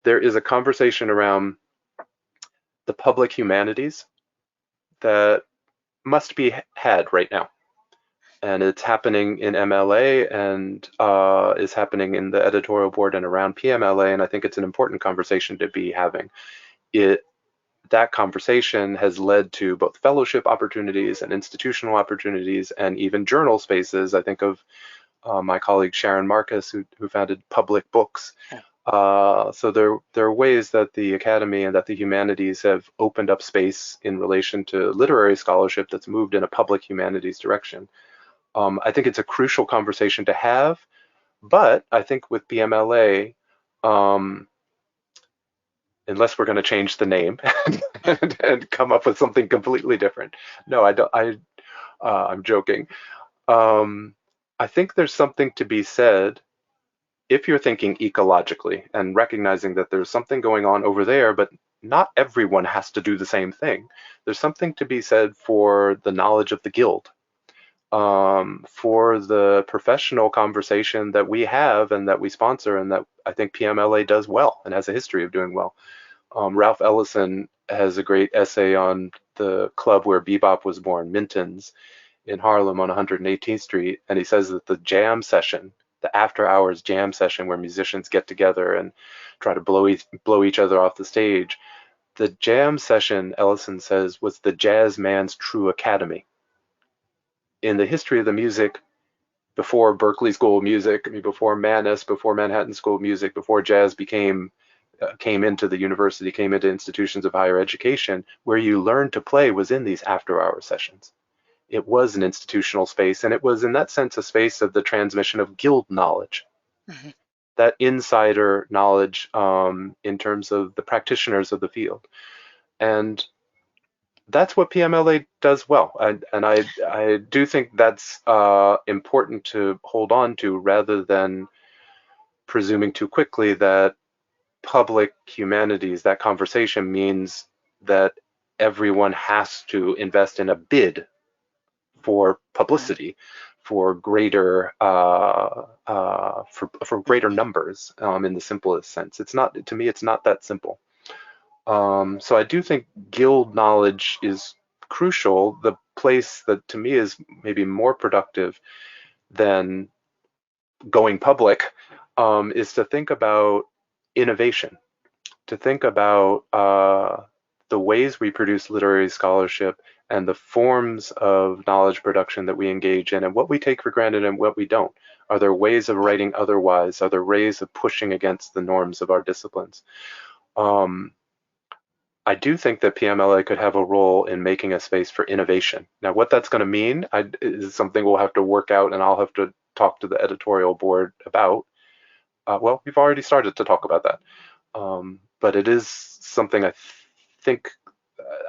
there is a conversation around the public humanities that must be had right now. And it's happening in MLA and is happening in the editorial board and around PMLA. And I think it's an important conversation to be having. That conversation has led to both fellowship opportunities and institutional opportunities and even journal spaces. I think of my colleague Sharon Marcus, who founded Public Books. So there are ways that the academy and that the humanities have opened up space in relation to literary scholarship that's moved in a public humanities direction. I think it's a crucial conversation to have, but I think with PMLA, unless we're going to change the name and come up with something completely different. No, I don't. I'm joking. I think there's something to be said if you're thinking ecologically and recognizing that there's something going on over there, but not everyone has to do the same thing. There's something to be said for the knowledge of the guild, for the professional conversation that we have and that we sponsor and that I think PMLA does well and has a history of doing well. Ralph Ellison has a great essay on the club where bebop was born, Minton's, in Harlem on 118th Street, and he says that the jam session, the after hours jam session where musicians get together and try to blow each other off the stage, the jam session, Ellison says, was the jazz man's true academy. In the history of the music, before Berklee School of Music, I mean, before Mannes, before Manhattan School of Music, before jazz came into the university, came into institutions of higher education, where you learned to play was in these after-hour sessions. It was an institutional space, and it was, in that sense, a space of the transmission of guild knowledge, that insider knowledge in terms of the practitioners of the field. And that's what PMLA does well. And I do think that's important to hold on to rather than presuming too quickly that public humanities, that conversation means that everyone has to invest in a bid for publicity, for greater for greater numbers in the simplest sense. It's not, to me, it's not that simple. So I do think guild knowledge is crucial. The place that to me is maybe more productive than going public is to think about innovation, to think about the ways we produce literary scholarship and the forms of knowledge production that we engage in and what we take for granted and what we don't. Are there ways of writing otherwise? Are there ways of pushing against the norms of our disciplines? I do think that PMLA could have a role in making a space for innovation. Now, what that's going to mean is something we'll have to work out, and I'll have to talk to the editorial board about. Well, we've already started to talk about that, but it is something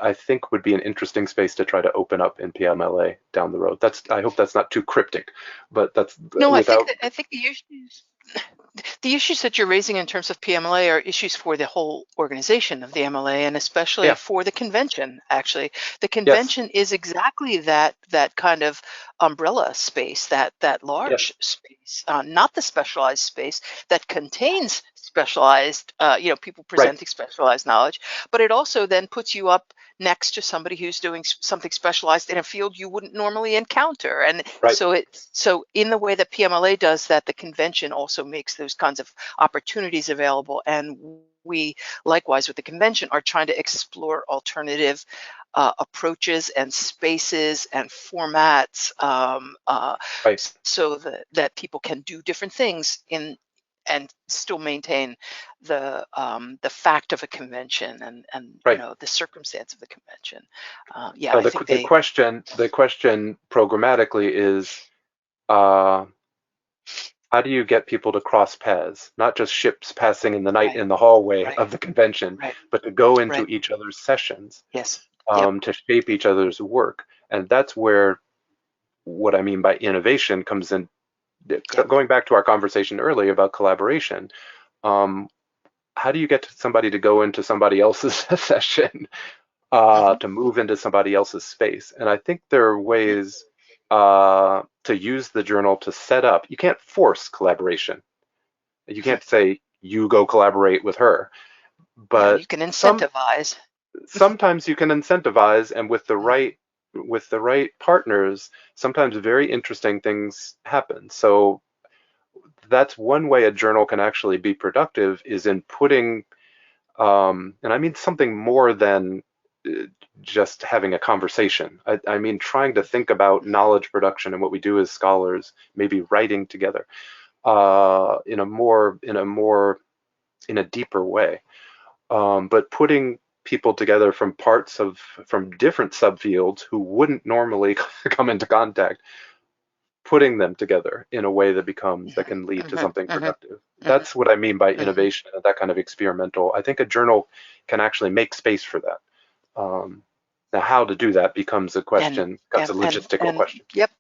I think would be an interesting space to try to open up in PMLA down the road. I hope that's not too cryptic, but that's no. Without... I think the issues that you're raising in terms of PMLA are issues for the whole organization of the MLA, and especially for the convention. Actually, the convention is exactly that kind of umbrella space, that large space, not the specialized space that contains specialized, people presenting specialized knowledge, but it also then puts you up next to somebody who's doing something specialized in a field you wouldn't normally encounter. And so in the way that PMLA does that, the convention also makes those kinds of opportunities available. And we, likewise with the convention, are trying to explore alternative approaches and spaces and formats so that people can do different things and still maintain the fact of a convention and the circumstance of the convention. The question programmatically is how do you get people to cross paths, not just ships passing in the night in the hallway of the convention, but to go into each other's sessions, to shape each other's work. And that's where what I mean by innovation comes in. Going back to our conversation earlier about collaboration, how do you get somebody to go into somebody else's session, to move into somebody else's space? And I think there are ways to use the journal to set up. You can't force collaboration. You can't say you go collaborate with her. Yeah, But you can incentivize. sometimes you can incentivize, and with the right partners, sometimes very interesting things happen. So that's one way a journal can actually be productive, is in putting, and I mean something more than just having a conversation. I mean trying to think about knowledge production and what we do as scholars, maybe writing together in a deeper way. But putting people together from different subfields who wouldn't normally come into contact, putting them together in a way that can lead to Mhm, something mhm, productive. mhm, That's what I mean by mhm. innovation and that kind of experimental. I think a journal can actually make space for that. Now, how to do that becomes a And question, becomes yeah, a logistical and question. yep,